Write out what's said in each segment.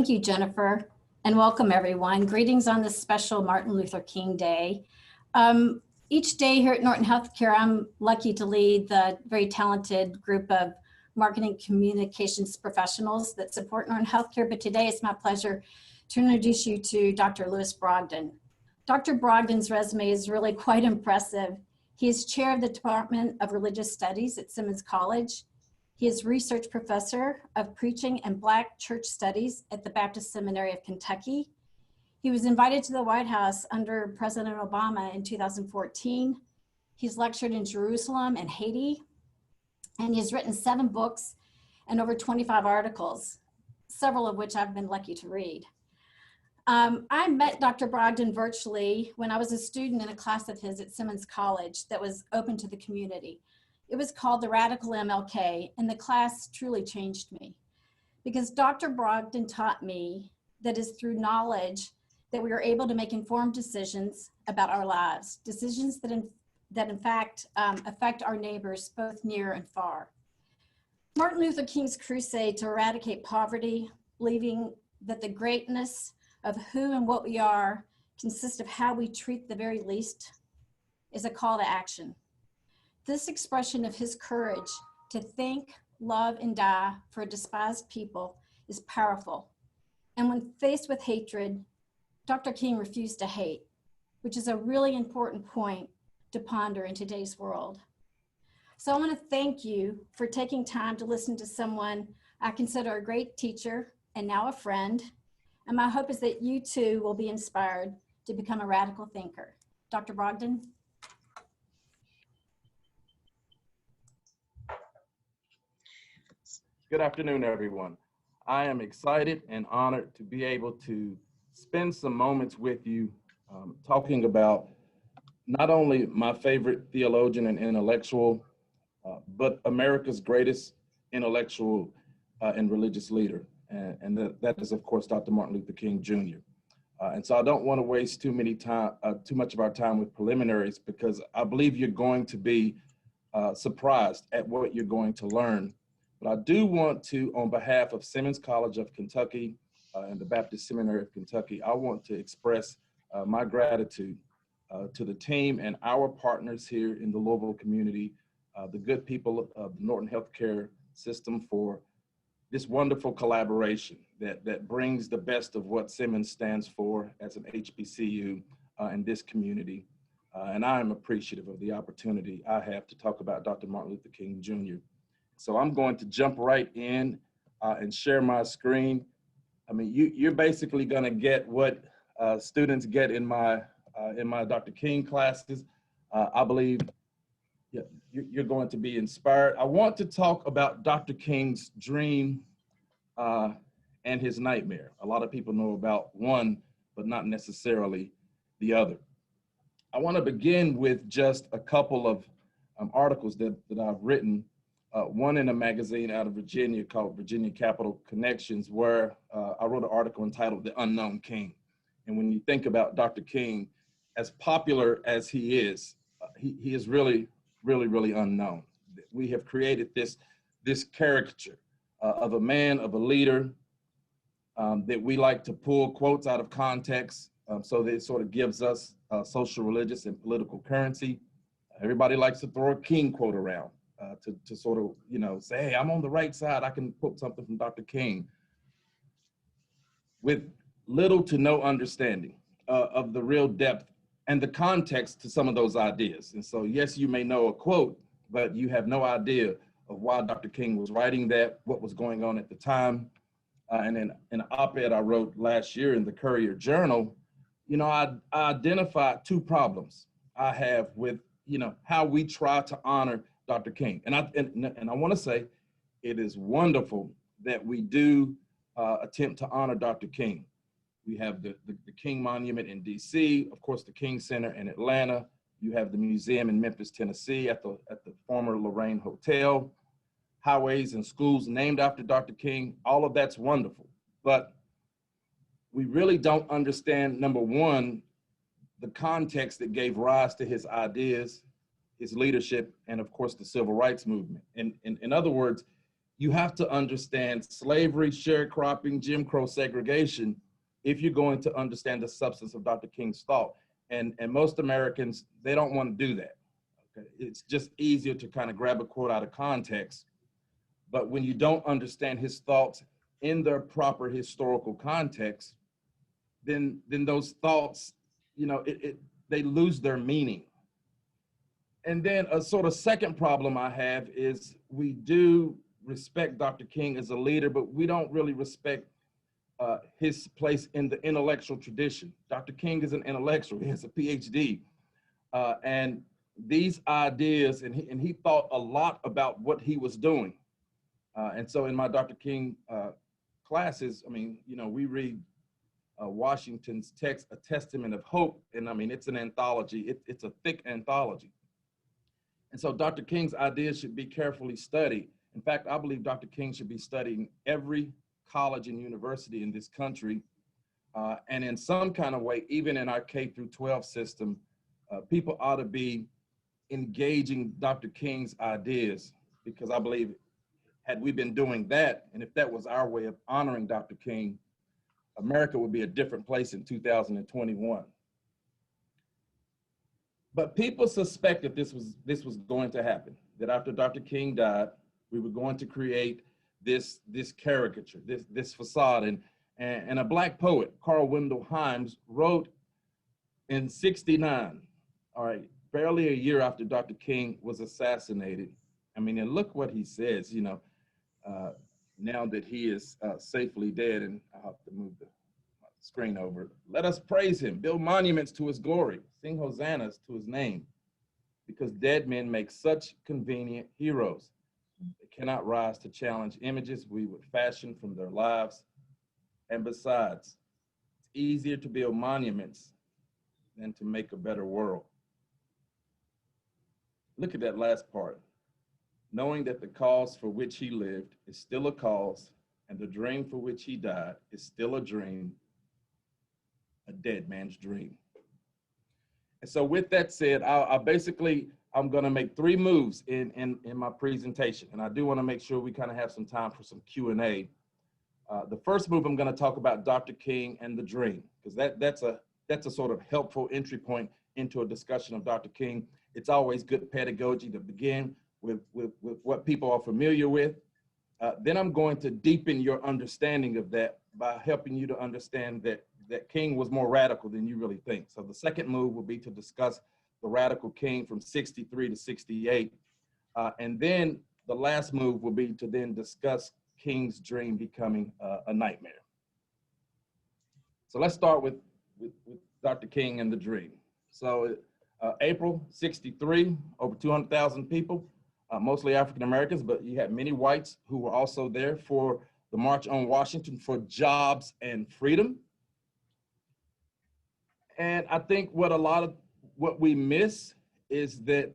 Thank you, Jennifer, and welcome everyone. Greetings on this special Martin Luther King Day. Each day here at Norton Healthcare, I'm lucky to lead the very talented group of marketing communications professionals that support Norton Healthcare, but today it's my pleasure to introduce you to Dr. Lewis Brogdon. Dr. Brogdon's resume is really quite impressive. He is chair of the Department of Religious Studies at Simmons College. He is research professor of preaching and Black church studies at the Baptist Seminary of Kentucky. He was invited to the White House under President Obama in 2014. He's lectured in Jerusalem and Haiti, and he's written 7 books and over 25 articles, several of which I've been lucky to read. I met Dr. Brogdon virtually when I was a student in a class of his at Simmons College that was open to the community. It was called the Radical MLK, and the class truly changed me because Dr. Brogdon taught me that it's through knowledge that we are able to make informed decisions about our lives, decisions that in fact affect our neighbors both near and far. Martin Luther King's crusade to eradicate poverty, believing that the greatness of who and what we are consists of how we treat the very least, is a call to action. This expression of his courage to think, love, and die for a despised people is powerful. And when faced with hatred, Dr. King refused to hate, which is a really important point to ponder in today's world. So I want to thank you for taking time to listen to someone I consider a great teacher and now a friend. And my hope is that you too will be inspired to become a radical thinker. Dr. Brogdon. Good afternoon, everyone. I am excited and honored to be able to spend some moments with you talking about not only my favorite theologian and intellectual, but America's greatest intellectual and religious leader. And that is, of course, Dr. Martin Luther King, Jr. And so I don't want to waste too much of our time with preliminaries, because I believe you're going to be surprised at what you're going to learn. But I do want to, on behalf of Simmons College of Kentucky and the Baptist Seminary of Kentucky, I want to express my gratitude to the team and our partners here in the Louisville community, the good people of the Norton Healthcare system, for this wonderful collaboration that brings the best of what Simmons stands for as an HBCU in this community. And I am appreciative of the opportunity I have to talk about Dr. Martin Luther King, Jr. So I'm going to jump right in and share my screen. I mean, you're basically going to get what students get in my Dr. King classes. I believe you're going to be inspired. I want to talk about Dr. King's dream and his nightmare. A lot of people know about one, but not necessarily the other. I want to begin with just a couple of articles that I've written. One in a magazine out of Virginia called Virginia Capital Connections, where I wrote an article entitled The Unknown King. And when you think about Dr. King, as popular as he is really, really, really unknown. We have created this caricature of a man, of a leader, that we like to pull quotes out of context, so that it sort of gives us social, religious, and political currency. Everybody likes to throw a King quote around. To sort of, say, hey, I'm on the right side, I can quote something from Dr. King, with little to no understanding of the real depth and the context to some of those ideas. And so, yes, you may know a quote, but you have no idea of why Dr. King was writing that, what was going on at the time. And in an op-ed I wrote last year in the Courier Journal, I identified 2 problems I have with, how we try to honor Dr. King. And I want to say it is wonderful that we do attempt to honor Dr. King. We have the King Monument in DC, of course, the King Center in Atlanta. You have the museum in Memphis, Tennessee at the former Lorraine Hotel, highways and schools named after Dr. King. All of that's wonderful. But we really don't understand, number one, the context that gave rise to his ideas, his leadership, and of course the civil rights movement. And in other words, you have to understand slavery, sharecropping, Jim Crow segregation, if you're going to understand the substance of Dr. King's thought. And most Americans, they don't want to do that. Okay? It's just easier to kind of grab a quote out of context. But when you don't understand his thoughts in their proper historical context, then those thoughts, you know, they lose their meaning. And then a sort of second problem I have is we do respect Dr. King as a leader, but we don't really respect his place in the intellectual tradition. Dr. King is an intellectual, he has a PhD. And these ideas, and he thought a lot about what he was doing. And so in my Dr. King classes, I mean, you know, we read Washington's text, A Testament of Hope. And I mean, it's an anthology, it's a thick anthology. And so Dr. King's ideas should be carefully studied. In fact, I believe Dr. King should be studied in every college and university in this country. And in some kind of way, even in our K through 12 system, people ought to be engaging Dr. King's ideas, because I believe had we been doing that, and if that was our way of honoring Dr. King, America would be a different place in 2021. But people suspected this was going to happen, that after Dr. King died, we were going to create this caricature, this facade. And a Black poet, Carl Wendell Himes, wrote in '69, all right, barely a year after Dr. King was assassinated. I mean, and look what he says, you know, now that he is safely dead, and I'll have to move the screen over. Let us praise him, build monuments to his glory, sing hosannas to his name, because dead men make such convenient heroes. They cannot rise to challenge images we would fashion from their lives. And besides, it's easier to build monuments than to make a better world. Look at that last part. Knowing that the cause for which he lived is still a cause, and the dream for which he died is still a dream, a dead man's dream. And so with that said, I'm gonna make 3 moves in my presentation. And I do wanna make sure we kind of have some time for some Q&A. The first move, I'm gonna talk about Dr. King and the dream, because that's a sort of helpful entry point into a discussion of Dr. King. It's always good pedagogy to begin with what people are familiar with. Then I'm going to deepen your understanding of that by helping you to understand that King was more radical than you really think. So the second move will be to discuss the radical King from '63 to '68. And then the last move will be to then discuss King's dream becoming a nightmare. So let's start with Dr. King and the dream. So April '63, over 200,000 people, mostly African Americans, but you had many whites who were also there for the March on Washington for Jobs and Freedom. And I think what we miss is that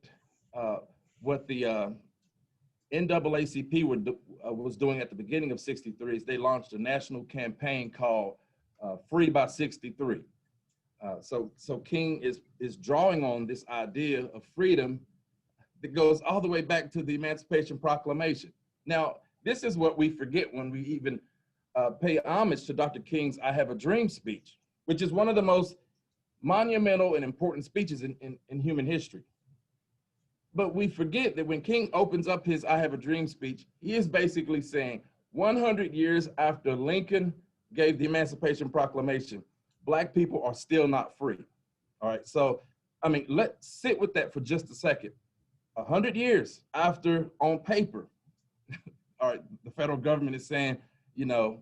what the NAACP was doing at the beginning of '63 is they launched a national campaign called Free by '63. So King is drawing on this idea of freedom that goes all the way back to the Emancipation Proclamation. Now, this is what we forget when we even pay homage to Dr. King's I Have a Dream speech, which is one of the most monumental and important speeches in human history. But we forget that when King opens up his I Have a Dream speech, he is basically saying 100 years after Lincoln gave the Emancipation Proclamation, Black people are still not free. All right, so, I mean, let's sit with that for just a second. 100 years after, on paper, all right, the federal government is saying, you know,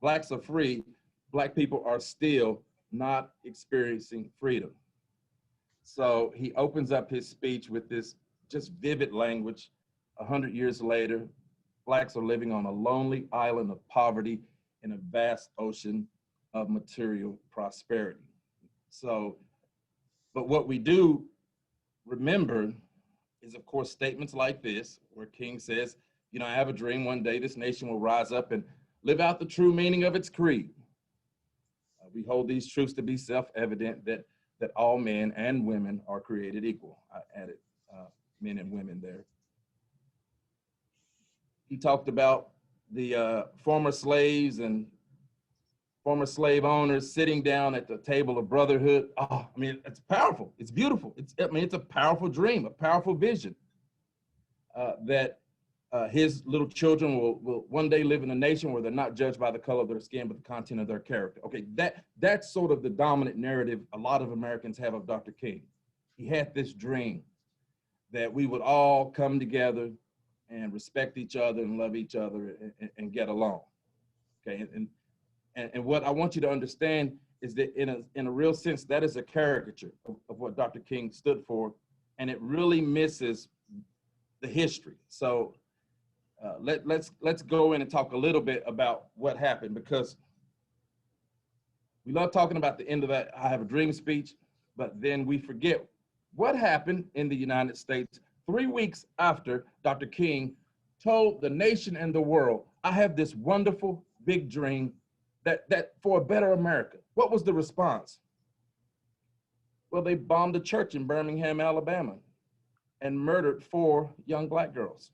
Blacks are free, Black people are still not experiencing freedom. So he opens up his speech with this just vivid language. 100 years later, Blacks are living on a lonely island of poverty in a vast ocean of material prosperity. So, but what we do remember is, of course, statements like this, where King says, you know, I have a dream one day this nation will rise up and live out the true meaning of its creed. We hold these truths to be self-evident that all men and women are created equal. I added men and women there. He talked about the former slaves and former slave owners sitting down at the table of brotherhood. Oh, I mean, it's powerful. It's beautiful. It's a powerful dream, a powerful vision that his little children will one day live in a nation where they're not judged by the color of their skin, but the content of their character. Okay, that's sort of the dominant narrative a lot of Americans have of Dr. King. He had this dream that we would all come together and respect each other and love each other and get along. Okay, and what I want you to understand is that in a real sense, that is a caricature of what Dr. King stood for, and it really misses the history. So let's go in and talk a little bit about what happened, because we love talking about the end of that I Have a Dream speech, but then we forget what happened in the United States 3 weeks after Dr. King told the nation and the world, I have this wonderful big dream that for a better America. What was the response? Well, they bombed a church in Birmingham, Alabama, and murdered 4 young Black girls.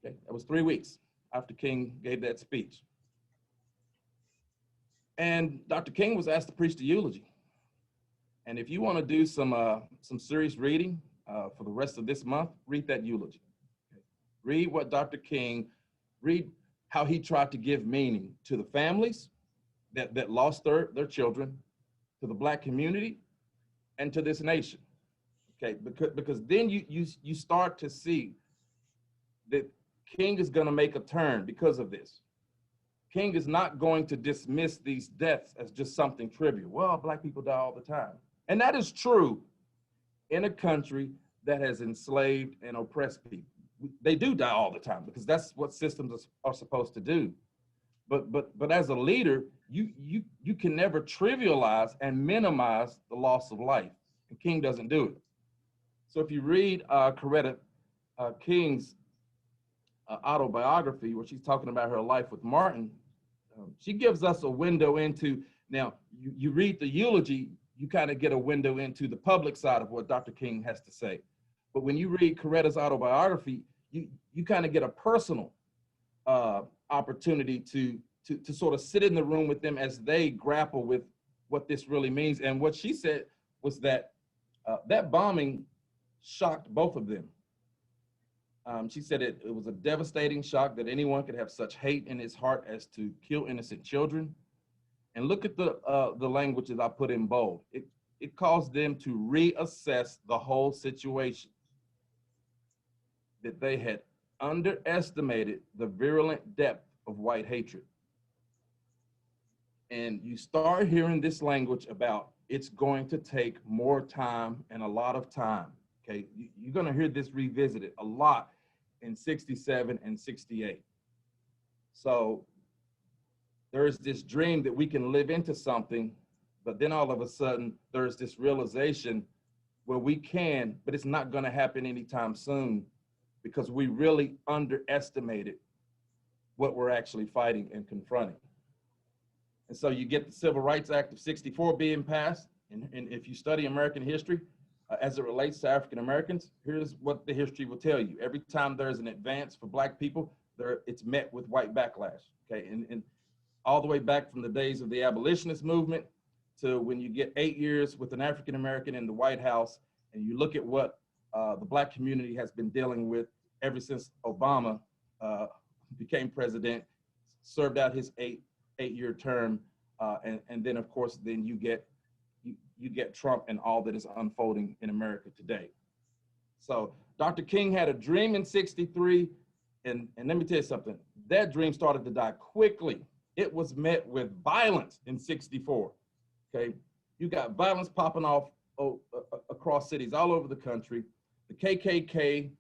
Okay, that was 3 weeks after King gave that speech. And Dr. King was asked to preach the eulogy. And if you want to do some serious reading for the rest of this month, read that eulogy. Okay. Read what Dr. King, read how he tried to give meaning to the families that lost their children, to the Black community, and to this nation. Okay, because then you start to see that King is going to make a turn because of this. King is not going to dismiss these deaths as just something trivial. Well, Black people die all the time. And that is true in a country that has enslaved and oppressed people. They do die all the time because that's what systems are supposed to do. But as a leader, you can never trivialize and minimize the loss of life. And King doesn't do it. So if you read Coretta King's autobiography, where she's talking about her life with Martin, she gives us a window into, now you read the eulogy, you kind of get a window into the public side of what Dr. King has to say. But when you read Coretta's autobiography, you kind of get a personal opportunity to sort of sit in the room with them as they grapple with what this really means. And what she said was that that bombing shocked both of them. She said it was a devastating shock that anyone could have such hate in his heart as to kill innocent children. And look at the language that I put in bold. It caused them to reassess the whole situation, that they had underestimated the virulent depth of white hatred. And you start hearing this language about it's going to take more time and a lot of time. Okay, you're going to hear this revisited a lot in 67 and 68. So there's this dream that we can live into something, but then all of a sudden there's this realization where we can, but it's not going to happen anytime soon because we really underestimated what we're actually fighting and confronting. And so you get the Civil Rights Act of 64 being passed, and if you study American history, as it relates to African Americans, here's what the history will tell you. Every time there's an advance for Black people, it's met with white backlash, okay? And all the way back from the days of the abolitionist movement to when you get 8 years with an African American in the White House, and you look at what the Black community has been dealing with ever since Obama became president, served out his eight-year term, and then of course, then you get Trump and all that is unfolding in America today. So Dr. King had a dream in 63, and let me tell you something, that dream started to die quickly. It was met with violence in 64, okay? You got violence popping off across cities all over the country. The KKK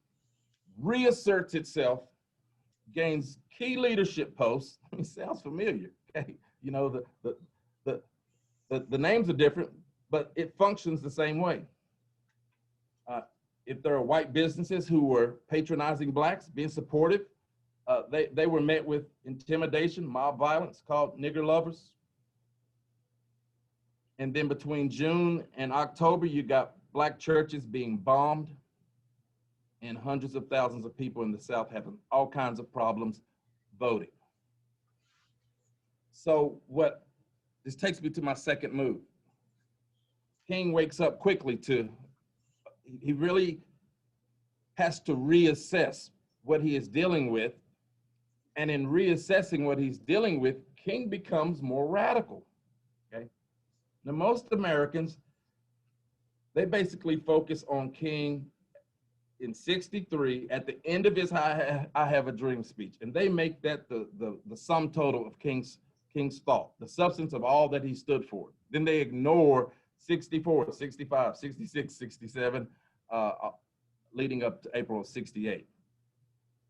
reasserts itself, gains key leadership posts. It sounds familiar, okay? You know, the names are different, but it functions the same way. If there are white businesses who were patronizing Blacks, being supportive, they were met with intimidation, mob violence called nigger lovers. And then between June and October, you got Black churches being bombed. and hundreds of thousands of people in the South having all kinds of problems voting. So this takes me to my second move. King wakes up quickly he really has to reassess what he is dealing with. And in reassessing what he's dealing with, King becomes more radical, okay? Now, most Americans, they basically focus on King in 63 at the end of his I Have a Dream speech. And they make that the sum total of King's thought, the substance of all that he stood for. Then they ignore 64, 65, 66, 67, leading up to April of 68.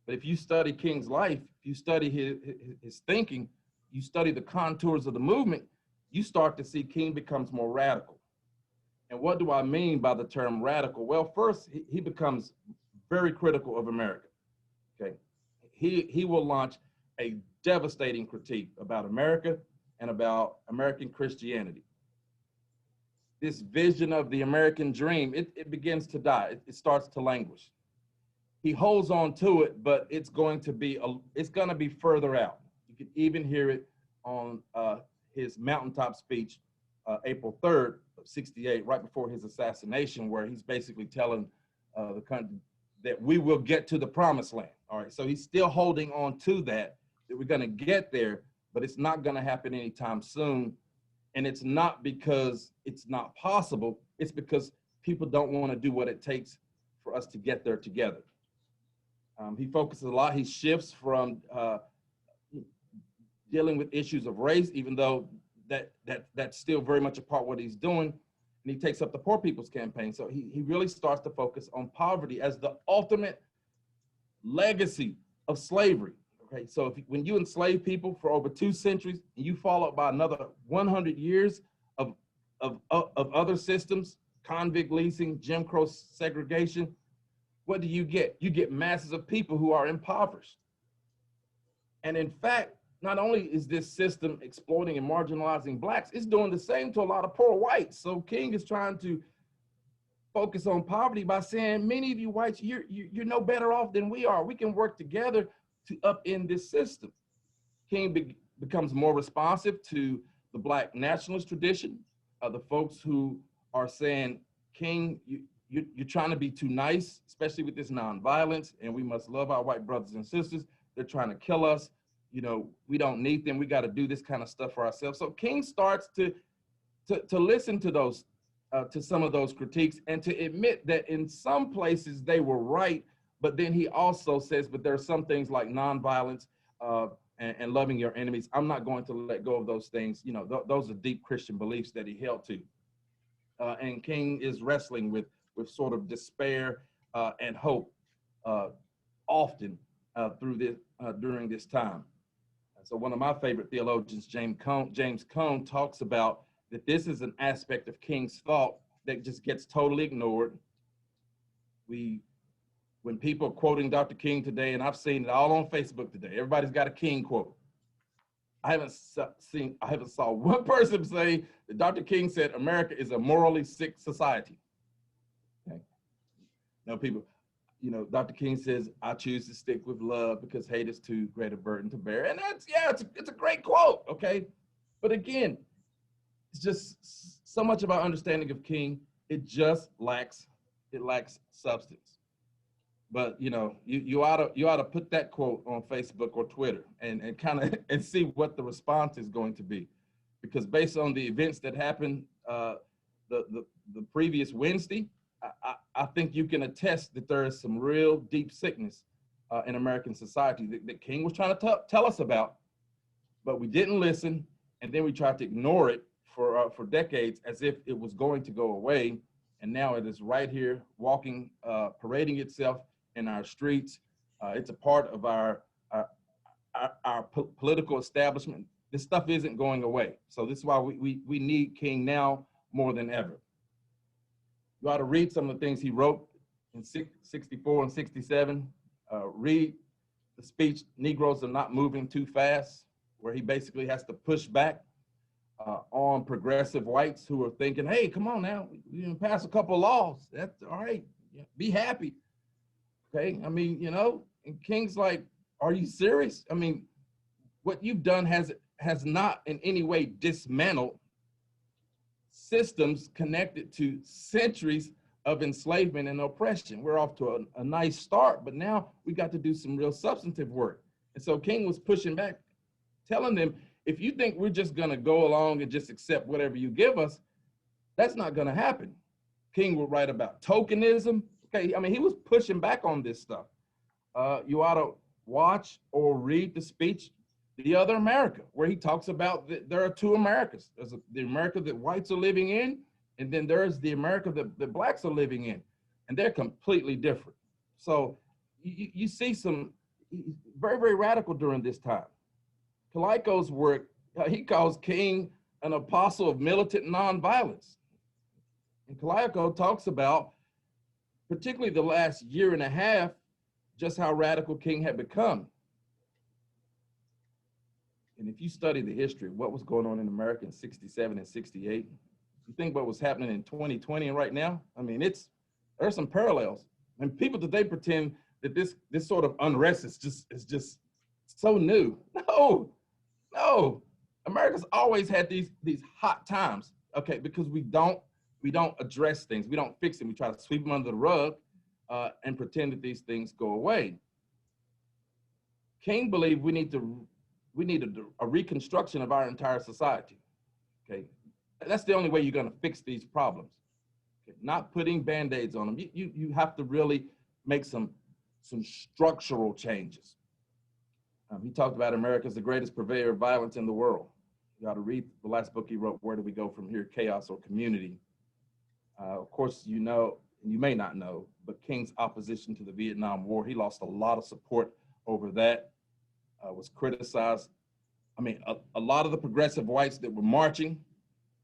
But if you study King's life, if you study his thinking, you study the contours of the movement, you start to see King becomes more radical. And what do I mean by the term radical? Well, first, he becomes very critical of America, okay? He will launch a devastating critique about America and about American Christianity. This vision of the American dream, it begins to die. It starts to languish. He holds on to it, but it's going to be further out. You can even hear it on his mountaintop speech, April 3rd of 68, right before his assassination, where he's basically telling the country that we will get to the promised land. All right, so he's still holding on to that we're going to get there, but it's not going to happen anytime soon. And it's not because it's not possible. It's because people don't want to do what it takes for us to get there together. He focuses a lot. He shifts from dealing with issues of race, even though that's still very much a part of what he's doing. And he takes up the Poor People's Campaign. So he really starts to focus on poverty as the ultimate legacy of slavery. Okay, so when you enslave people for over 2 centuries and you follow up by another 100 years of other systems, convict leasing, Jim Crow segregation, what do you get? You get masses of people who are impoverished. And in fact, not only is this system exploiting and marginalizing blacks, it's doing the same to a lot of poor whites. So King is trying to focus on poverty by saying, many of you whites, you're no better off than we are. We can work together to upend this system. King becomes more responsive to the Black nationalist tradition, the folks who are saying, King, you're trying to be too nice, especially with this nonviolence, and we must love our white brothers and sisters. They're trying to kill us. You know, we don't need them. We got to do this kind of stuff for ourselves. So King starts to listen to those, to some of those critiques and to admit that in some places they were right, but then he also says, but there are some things like nonviolence and loving your enemies. I'm not going to let go of those things. You know, those are deep Christian beliefs that he held to. And King is wrestling with sort of despair and hope often during this time. So one of my favorite theologians, James Cone, talks about that this is an aspect of King's thought that just gets totally ignored. When people are quoting Dr. King today, and I've seen it all on Facebook today, everybody's got a King quote. I haven't saw one person say that Dr. King said America is a morally sick society. Okay. Now people, you know, Dr. King says, I choose to stick with love because hate is too great a burden to bear. And that's, yeah, it's a great quote, okay? But again, it's just so much of our understanding of King, it lacks substance. But you know, you ought to put that quote on Facebook or Twitter and kind of and see what the response is going to be, because based on the events that happened the previous Wednesday, I think you can attest that there is some real deep sickness in American society that King was trying to tell us about, but we didn't listen, and then we tried to ignore it for decades as if it was going to go away, and now it is right here, walking, parading itself in our streets. It's a part of our political establishment. This stuff isn't going away. So this is why we need King now more than ever. You ought to read some of the things he wrote in 64 and 67. Read the speech, Negroes Are Not Moving Too Fast, where he basically has to push back on progressive whites who are thinking, hey, come on now, we can pass a couple of laws. That's all right, yeah, be happy. okay? I mean, you know, and King's like, are you serious? I mean, what you've done has not in any way dismantled systems connected to centuries of enslavement and oppression. We're off to a nice start, but now we got to do some real substantive work. And so King was pushing back, telling them, if you think we're just gonna go along and just accept whatever you give us, that's not gonna happen. King would write about tokenism. Okay, I mean, he was pushing back on this stuff. You ought to watch or read the speech, The Other America, where he talks about that there are two Americas. There's the America that whites are living in, and then there's the America that blacks are living in, and they're completely different. So you see some very, very radical during this time. Kaliko's work, he calls King an apostle of militant nonviolence. And Kaliko talks about, particularly the last year and a half, just how radical King had become. And if you study the history of what was going on in America in 67 and 68, you think what was happening in 2020 and right now, I mean, there's some parallels. And people today pretend that this sort of unrest is just so new. No. America's always had these hot times, okay, because we don't address things. We don't fix them. We try to sweep them under the rug and pretend that these things go away. King believed we need a reconstruction of our entire society, okay? That's the only way you're gonna fix these problems, okay? Not putting Band-Aids on them. You have to really make some structural changes. He talked about America as the greatest purveyor of violence in the world. You ought to read the last book he wrote, Where Do We Go From Here, Chaos or Community? Of course, you know, and you may not know, but King's opposition to the Vietnam War, he lost a lot of support over that, was criticized. I mean, a lot of the progressive whites that were marching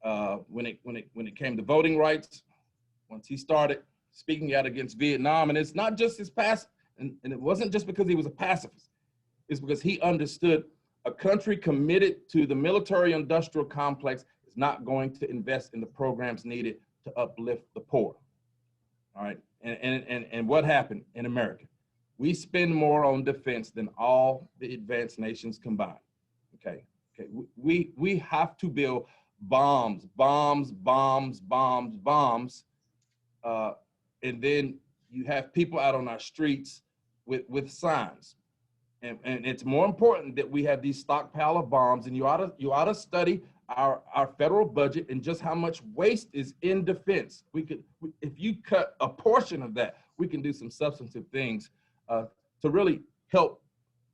when it came to voting rights, once he started speaking out against Vietnam, and it's not just his past, and it wasn't just because he was a pacifist, it's because he understood a country committed to the military-industrial complex is not going to invest in the programs needed to uplift the poor. All right, and what happened in America? We spend more on defense than all the advanced nations combined. Okay. We have to build bombs, and then you have people out on our streets with signs. And it's more important that we have these stockpile of bombs, and you ought to study our federal budget and just how much waste is in defense. If you cut a portion of that, we can do some substantive things to really help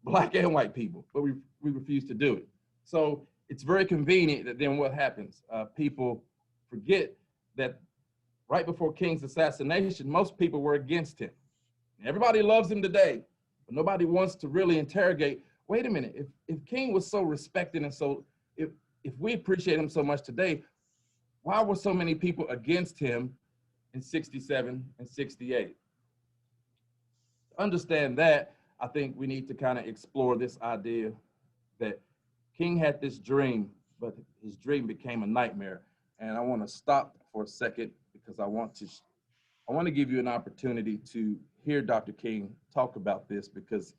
Black and white people, but we refuse to do it. So it's very convenient that then what happens? People forget that right before King's assassination, most people were against him. Everybody loves him today, but nobody wants to really interrogate, wait a minute, if King was so respected and so, if we appreciate him so much today, why were so many people against him in 67 and 68? To understand that, I think we need to kind of explore this idea that King had this dream, but his dream became a nightmare. And I want to stop for a second because I want to give you an opportunity to hear Dr. King talk about this, because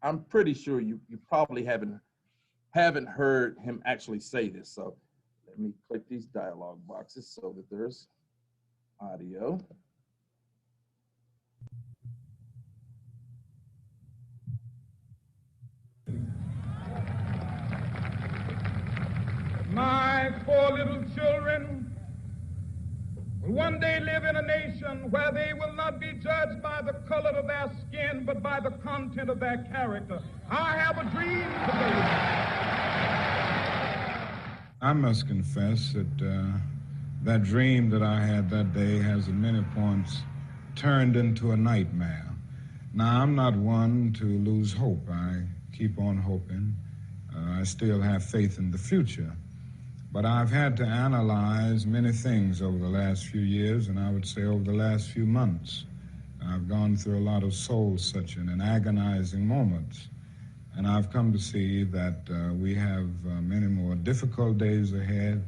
I'm pretty sure you probably haven't heard him actually say this. So let me click these dialogue boxes so that there's audio. My four little children will one day live in a nation where they will not be judged by the color of their skin, but by the content of their character. I have a dream today. I must confess that that dream that I had that day has at many points turned into a nightmare. Now, I'm not one to lose hope. I keep on hoping. I still have faith in the future. But I've had to analyze many things over the last few years, and I would say over the last few months. I've gone through a lot of soul-searching and agonizing moments, and I've come to see that we have many more difficult days ahead,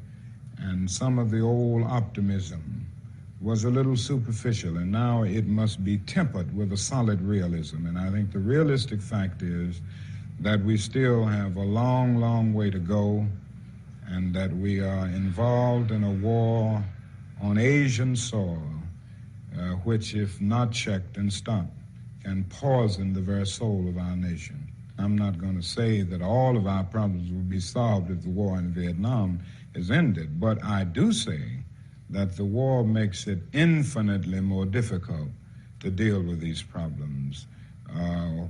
and some of the old optimism was a little superficial, and now it must be tempered with a solid realism. And I think the realistic fact is that we still have a long, long way to go, and that we are involved in a war on Asian soil, which, if not checked and stopped, can poison the very soul of our nation. I'm not going to say that all of our problems will be solved if the war in Vietnam is ended, but I do say that the war makes it infinitely more difficult to deal with these problems.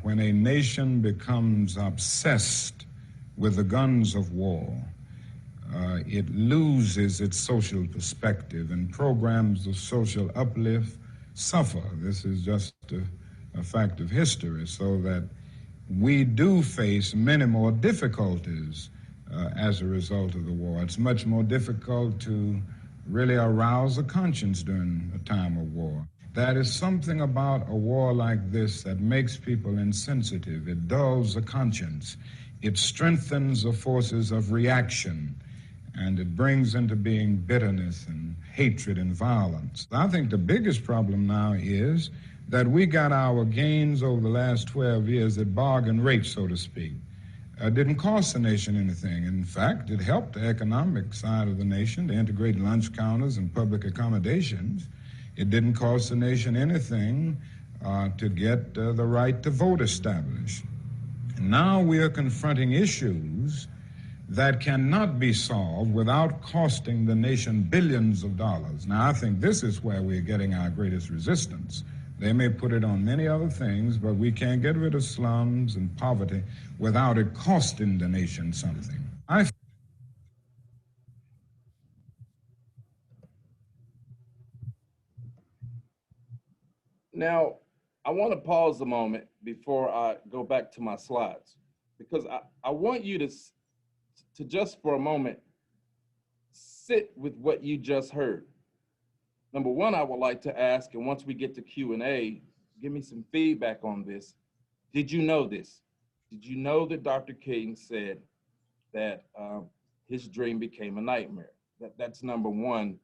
When a nation becomes obsessed with the guns of war, it loses its social perspective, and programs of social uplift suffer. This is just a fact of history, so that we do face many more difficulties as a result of the war. It's much more difficult to really arouse a conscience during a time of war. There is something about a war like this that makes people insensitive. It dulls the conscience. It strengthens the forces of reaction, and it brings into being bitterness and hatred and violence. I think the biggest problem now is that we got our gains over the last 12 years at bargain rate, so to speak. Didn't cost the nation anything. In fact, it helped the economic side of the nation to integrate lunch counters and public accommodations. It didn't cost the nation anything to get the right to vote established. And now we are confronting issues that cannot be solved without costing the nation billions of dollars. Now, I think this is where we're getting our greatest resistance. They may put it on many other things, but we can't get rid of slums and poverty without it costing the nation something. Now, I want to pause a moment before I go back to my slides, because I want you to just for a moment sit with what you just heard. Number one, I would like to ask, and once we get to Q&A, give me some feedback on this. Did you know this? Did you know that Dr. King said that his dream became a nightmare? That's number one.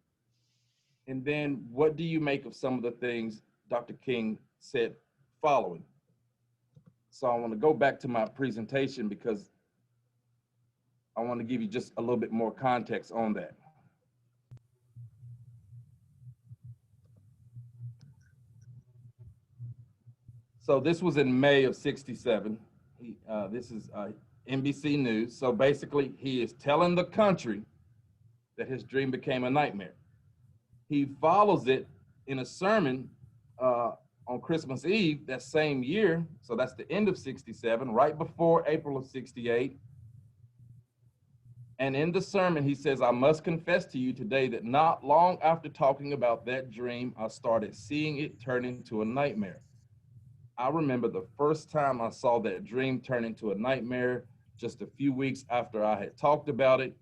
And then what do you make of some of the things Dr. King said following? So I want to go back to my presentation because I want to give you just a little bit more context on that. So this was in May of '67. This is NBC News. So basically, he is telling the country that his dream became a nightmare. He follows it in a sermon on Christmas Eve that same year. So that's the end of '67, right before April of '68. And in the sermon, he says, "I must confess to you today that not long after talking about that dream, I started seeing it turn into a nightmare. I remember the first time I saw that dream turn into a nightmare, just a few weeks after I had talked about it.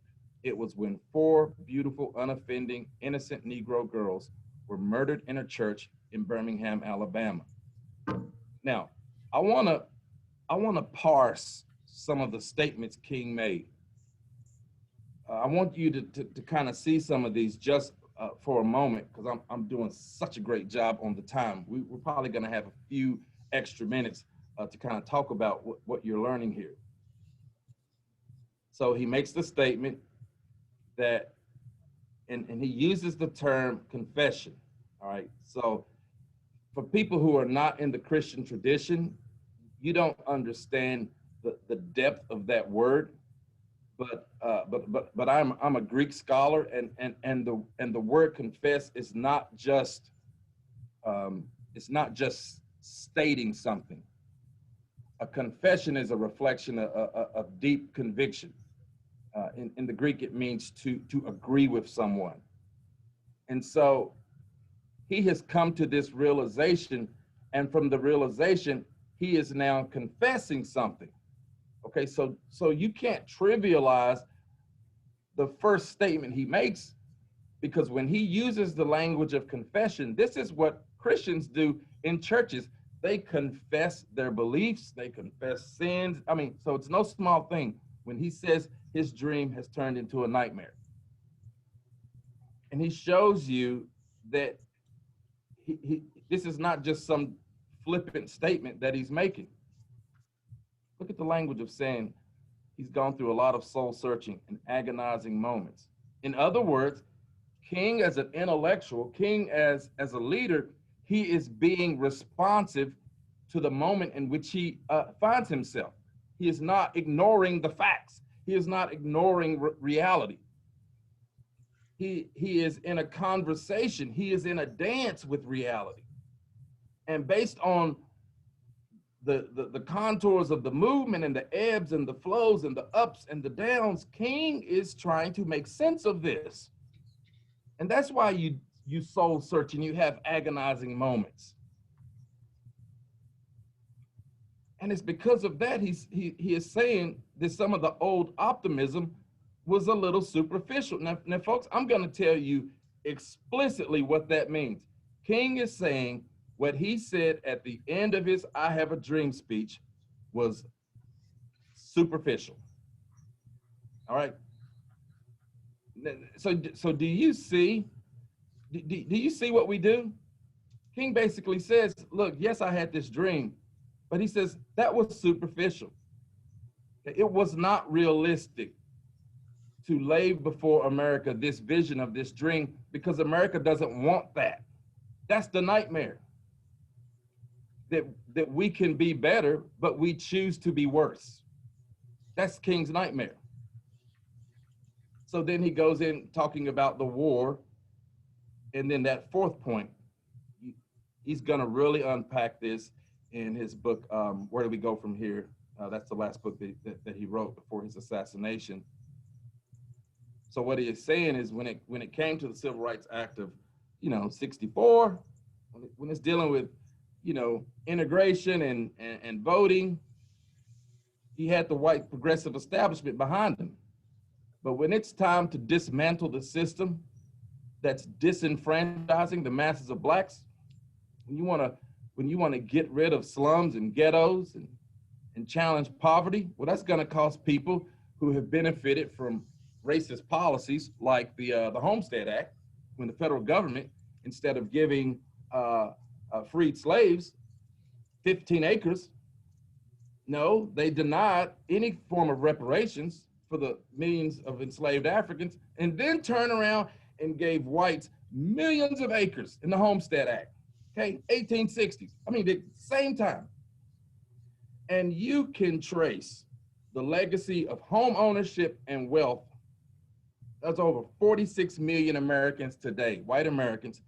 It was when 4 beautiful, unoffending, innocent Negro girls were murdered in a church in Birmingham, Alabama." Now, I wanna parse some of the statements King made. I want you to kind of see some of these just for a moment, because I'm doing such a great job on the time. We're probably gonna have a few extra minutes to kind of talk about what you're learning here. So he makes the statement that, and he uses the term confession, all right? So for people who are not in the Christian tradition, you don't understand the depth of that word, but I'm a Greek scholar, and the word confess is not just stating something. A confession is a reflection of deep conviction. In the Greek, it means to agree with someone. And so he has come to this realization, and from the realization, he is now confessing something. Okay, so you can't trivialize the first statement he makes, because when he uses the language of confession, this is what Christians do in churches. They confess their beliefs, they confess sins. I mean, so it's no small thing when he says his dream has turned into a nightmare. And he shows you that this is not just some flippant statement that he's making. Look at the language of saying he's gone through a lot of soul searching and agonizing moments. In other words, King as an intellectual, King as a leader, he is being responsive to the moment in which he finds himself. He is not ignoring the facts. He is not ignoring reality. He is in a conversation. He is in a dance with reality. And based on the contours of the movement and the ebbs and the flows and the ups and the downs, King is trying to make sense of this. And that's why you soul search and you have agonizing moments. And it's because of that he is saying that some of the old optimism was a little superficial. Now folks, I'm going to tell you explicitly what that means. King is saying what he said at the end of his I Have a Dream speech was superficial. All right. So do you see what we do? King basically says, look, yes, I had this dream, but he says that was superficial. It was not realistic to lay before America this vision of this dream because America doesn't want that. That's the nightmare. That we can be better, but we choose to be worse. That's King's nightmare. So then he goes in talking about the war. And then that fourth point, he's gonna really unpack this in his book, Where Do We Go From Here? That's the last book that he wrote before his assassination. So what he is saying is when it came to the Civil Rights Act of, 64, when it's dealing with, integration and voting, he had the white progressive establishment behind him. But when it's time to dismantle the system that's disenfranchising the masses of blacks, when you want to get rid of slums and ghettos and challenge poverty, well, that's going to cost people who have benefited from racist policies like the Homestead Act, when the federal government, instead of giving freed slaves 15 acres, no, they denied any form of reparations for the millions of enslaved Africans, and then turn around and gave whites millions of acres in the Homestead Act, okay, 1860s. I mean, the same time. And you can trace the legacy of home ownership and wealth. That's over 46 million Americans today, white Americans,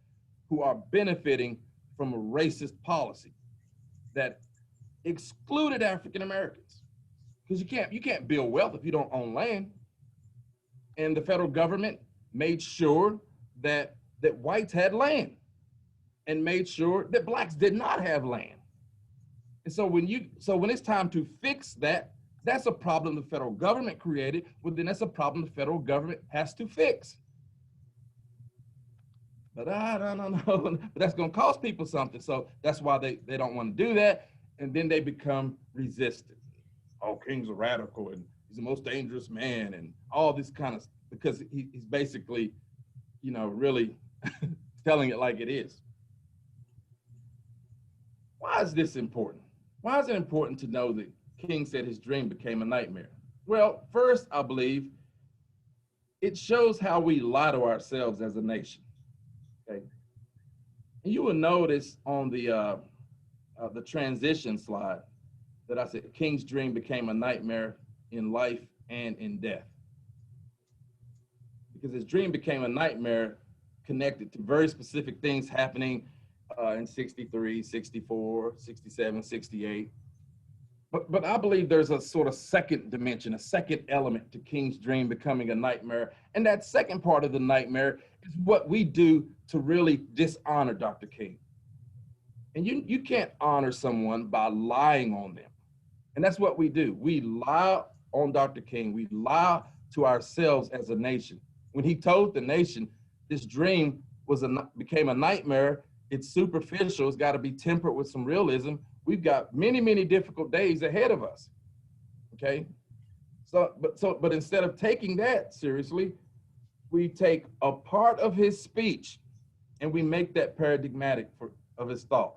who are benefiting from a racist policy that excluded African Americans. Because you can't build wealth if you don't own land. And the federal government made sure that whites had land and made sure that blacks did not have land. And so when it's time to fix that, that's a problem the federal government created, well, then that's a problem the federal government has to fix. But I don't know, but that's gonna cost people something. So that's why they don't want to do that. And then they become resistant. Oh, King's a radical and he's the most dangerous man and all this kind of, because he's basically, really telling it like it is. Why is this important? Why is it important to know that King said his dream became a nightmare? Well, first, I believe it shows how we lie to ourselves as a nation, okay? And you will notice on the transition slide that I said King's dream became a nightmare in life and in death. Because his dream became a nightmare connected to very specific things happening in 63, 64, 67, 68. But I believe there's a sort of second dimension, a second element to King's dream becoming a nightmare. And that second part of the nightmare is what we do to really dishonor Dr. King. And you can't honor someone by lying on them. And that's what we do. We lie on Dr. King. We lie to ourselves as a nation. When he told the nation this dream became a nightmare, it's superficial, it's got to be tempered with some realism. We've got many, many difficult days ahead of us. Okay? But instead of taking that seriously, we take a part of his speech and we make that paradigmatic of his thought.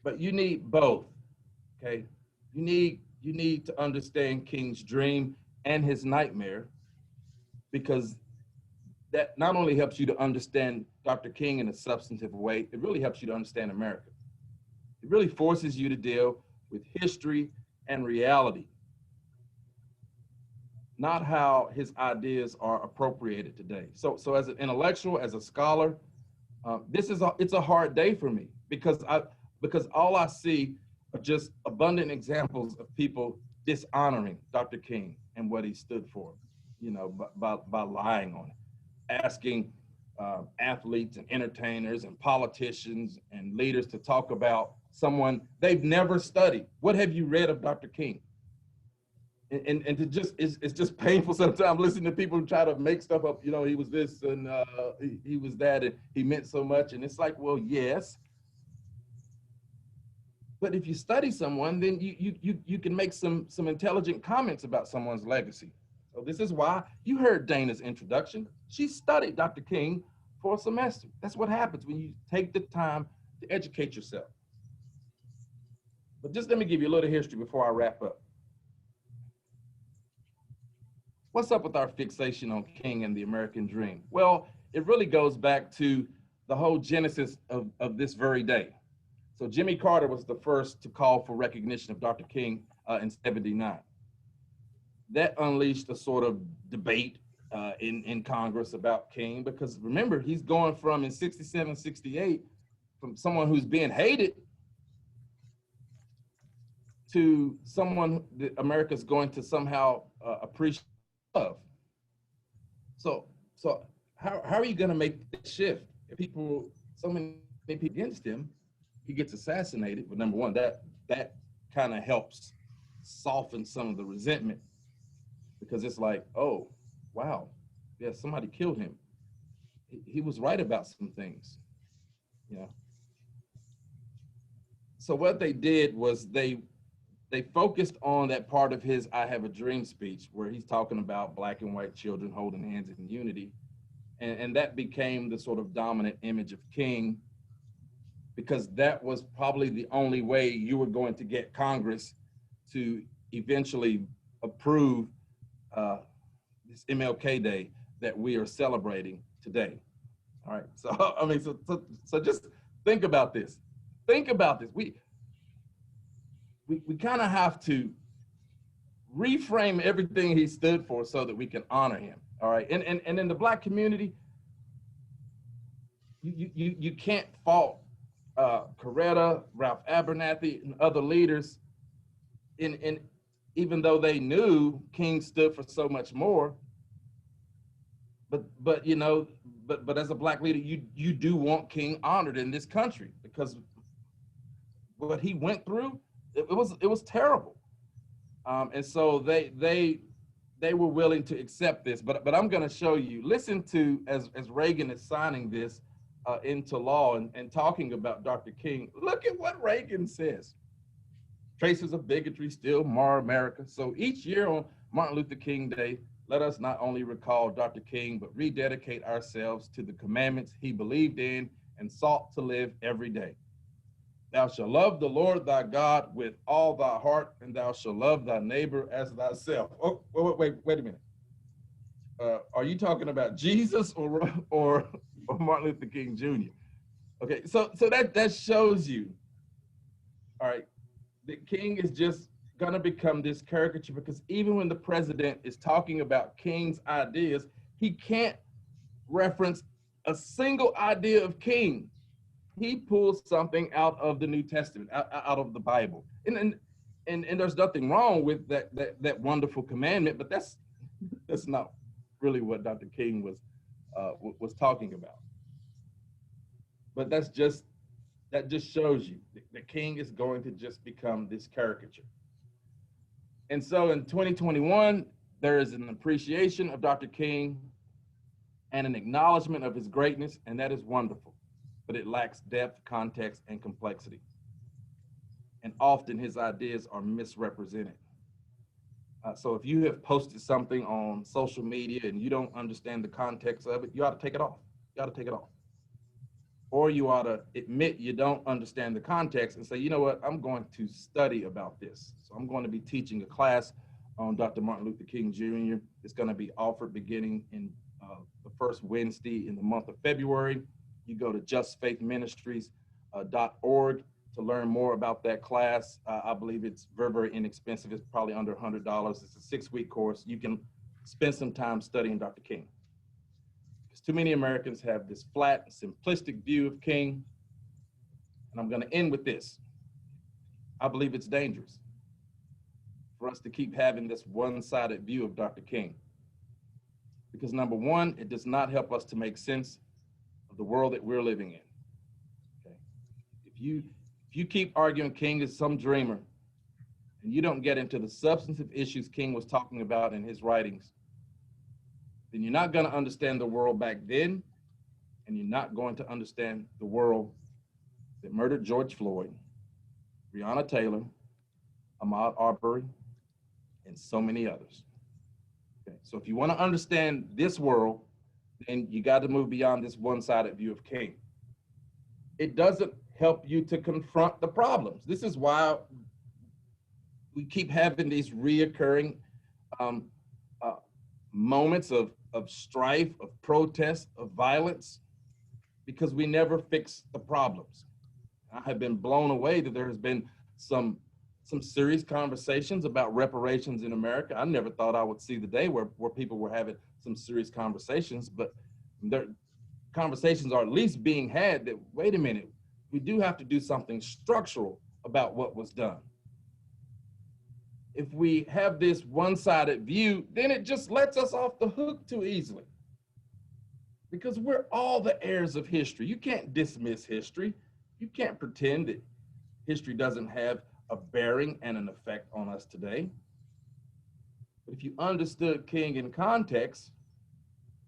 But you need both, okay? You need to understand King's dream and his nightmare, because that not only helps you to understand Dr. King in a substantive way, it really helps you to understand America. It really forces you to deal with history and reality, not how his ideas are appropriated today. So as an intellectual, as a scholar, it's a hard day for me, because all I see are just abundant examples of people dishonoring Dr. King and what he stood for, you know, by lying on it, asking athletes and entertainers and politicians and leaders to talk about someone they've never studied. What have you read of Dr. King? And to just, it's just painful sometimes listening to people who try to make stuff up. You know, he was this and he was that and he meant so much. And it's like, well, yes. But if you study someone, then you can make some intelligent comments about someone's legacy. So this is why you heard Dana's introduction. She studied Dr. King for a semester. That's what happens when you take the time to educate yourself. But just let me give you a little history before I wrap up. What's up with our fixation on King and the American dream? Well, it really goes back to the whole genesis of this very day. So Jimmy Carter was the first to call for recognition of Dr. King in '79. That unleashed a sort of debate in Congress about King, because remember, he's going from in '67, '68, from someone who's being hated to someone that America's going to somehow appreciate love. So how are you going to make the shift if so many people against him? He gets assassinated. But number one, that kind of helps soften some of the resentment, because it's like, oh, wow, yeah, somebody killed him. He was right about some things, you know. So what they did was they focused on that part of his "I Have a Dream" speech where he's talking about black and white children holding hands in unity. And that became the sort of dominant image of King, because that was probably the only way you were going to get Congress to eventually approve this MLK Day that we are celebrating today. All right, so I mean, so just think about this. Think about this. We kind of have to reframe everything he stood for so that we can honor him. All right, and in the Black community, you can't fault Coretta, Ralph Abernathy, and other leaders in even though they knew King stood for so much more. But you know, but as a Black leader, you do want King honored in this country, because what he went through, it was terrible. And so they were willing to accept this. But I'm going to show you. Listen to as Reagan is signing this into law and talking about Dr. King. Look at what Reagan says. Traces of bigotry still mar America. So each year on Martin Luther King Day, let us not only recall Dr. King, but rededicate ourselves to the commandments he believed in and sought to live every day. Thou shalt love the Lord thy God with all thy heart, and thou shalt love thy neighbor as thyself. Oh, wait a minute. Are you talking about Jesus or Martin Luther King Jr.? Okay, so that shows you, all right, that King is just gonna become this caricature, because even when the president is talking about King's ideas, he can't reference a single idea of King. He pulls something out of the New Testament, out of the Bible, and there's nothing wrong with that wonderful commandment, but that's not really what Dr. King was talking about. But that just shows you that King is going to just become this caricature. And so in 2021, there is an appreciation of Dr. King and an acknowledgement of his greatness, and that is wonderful. But it lacks depth, context, and complexity. And often his ideas are misrepresented. So if you have posted something on social media and you don't understand the context of it, you ought to take it off. You ought to take it off. or you ought to admit you don't understand the context and say, you know what, I'm going to study about this. So I'm going to be teaching a class on Dr. Martin Luther King Jr. It's going to be offered beginning in the first Wednesday in the month of February. You go to justfaithministries.org to learn more about that class. I believe it's very, very inexpensive. It's probably under $100. It's a 6-week course. You can spend some time studying Dr. King. Because too many Americans have this flat, simplistic view of King. And I'm going to end with this. I believe it's dangerous for us to keep having this one-sided view of Dr. King. Because number one, it does not help us to make sense of the world that we're living in. Okay? If you keep arguing King is some dreamer, and you don't get into the substantive issues King was talking about in his writings, then you're not going to understand the world back then, and you're not going to understand the world that murdered George Floyd, Breonna Taylor, Ahmaud Arbery, and so many others. Okay, so if you want to understand this world, then you got to move beyond this one-sided view of King. It doesn't help you to confront the problems. This is why we keep having these reoccurring moments of strife, of protest, of violence, because we never fix the problems. I have been blown away that there has been some serious conversations about reparations in America. I never thought I would see the day where people were having some serious conversations, but their conversations are at least being had that, wait a minute, we do have to do something structural about what was done. If we have this one-sided view, then it just lets us off the hook too easily. Because we're all the heirs of history. You can't dismiss history. You can't pretend that history doesn't have a bearing and an effect on us today. But if you understood King in context,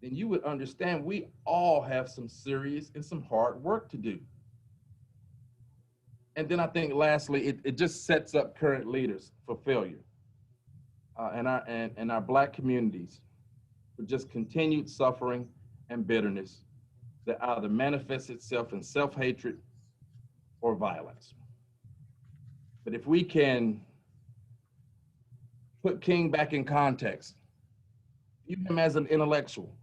then you would understand we all have some serious and some hard work to do. And then I think lastly, it just sets up current leaders for failure. And our Black communities for just continued suffering and bitterness that either manifests itself in self-hatred or violence. But if we can put King back in context, view him as an intellectual,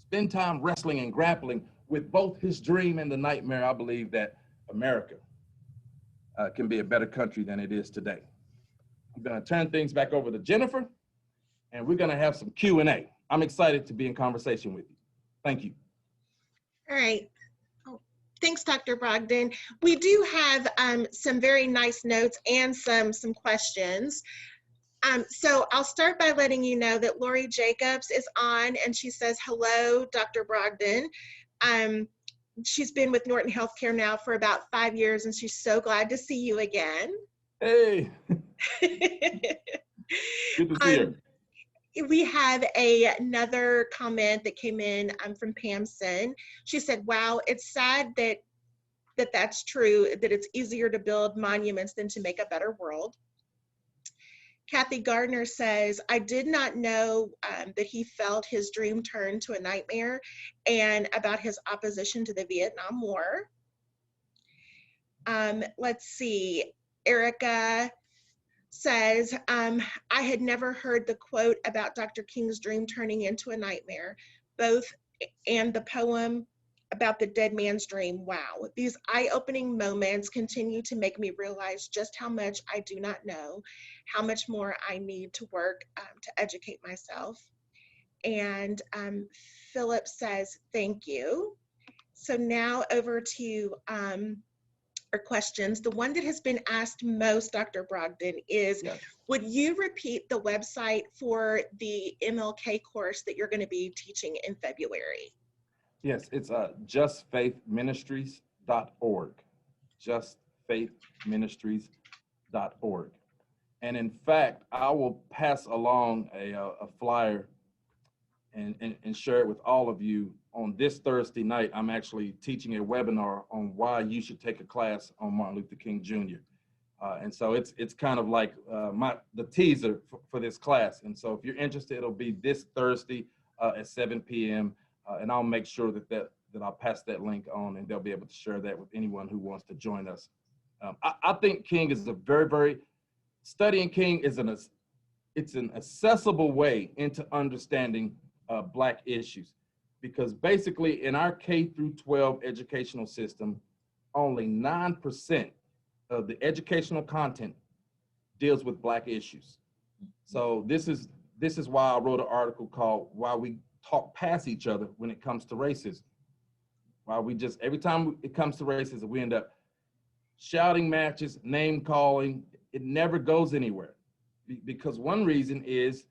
spend time wrestling and grappling with both his dream and the nightmare, I believe that America can be a better country than it is today. I'm gonna turn things back over to Jennifer, and we're gonna have some Q&A. I'm excited to be in conversation with you. Thank you. All right. Thanks, Dr. Brogdon. We do have some very nice notes and some questions. So I'll start by letting you know that Lori Jacobs is on, and she says, hello, Dr. Brogdon. She's been with Norton Healthcare now for about 5 years, and she's so glad to see you again. Hey. Good to see you. We have another comment that came in from Pamson. She said, wow, it's sad that's true, that it's easier to build monuments than to make a better world. Kathy Gardner says, I did not know that he felt his dream turn to a nightmare, and about his opposition to the Vietnam War. Let's see, Erica says, I had never heard the quote about Dr. King's dream turning into a nightmare, and the poem about the dead man's dream. Wow, these eye-opening moments continue to make me realize just how much I do not know, how much more I need to work to educate myself. And Philip says, thank you. So now over to our questions. The one that has been asked most, Dr. Brogdon, is, yes, would you repeat the website for the MLK course that you're going to be teaching in February? Yes, it's justfaithministries.org, justfaithministries.org. And in fact, I will pass along a flyer and share it with all of you. On this Thursday night, I'm actually teaching a webinar on why you should take a class on Martin Luther King Jr. And so it's kind of like the teaser for this class. And so if you're interested, it'll be this Thursday at 7 p.m. And I'll make sure that that I'll pass that link on, and they'll be able to share that with anyone who wants to join us. I think King is a studying King is it's an accessible way into understanding Black issues, because basically in our K through 12 educational system, only 9% of the educational content deals with Black issues. So this is why I wrote an article called "Why We Talk Past Each Other When It Comes to Racism." Why we just, every time it comes to racism, we end up shouting matches, name calling. It never goes anywhere. Because one reason is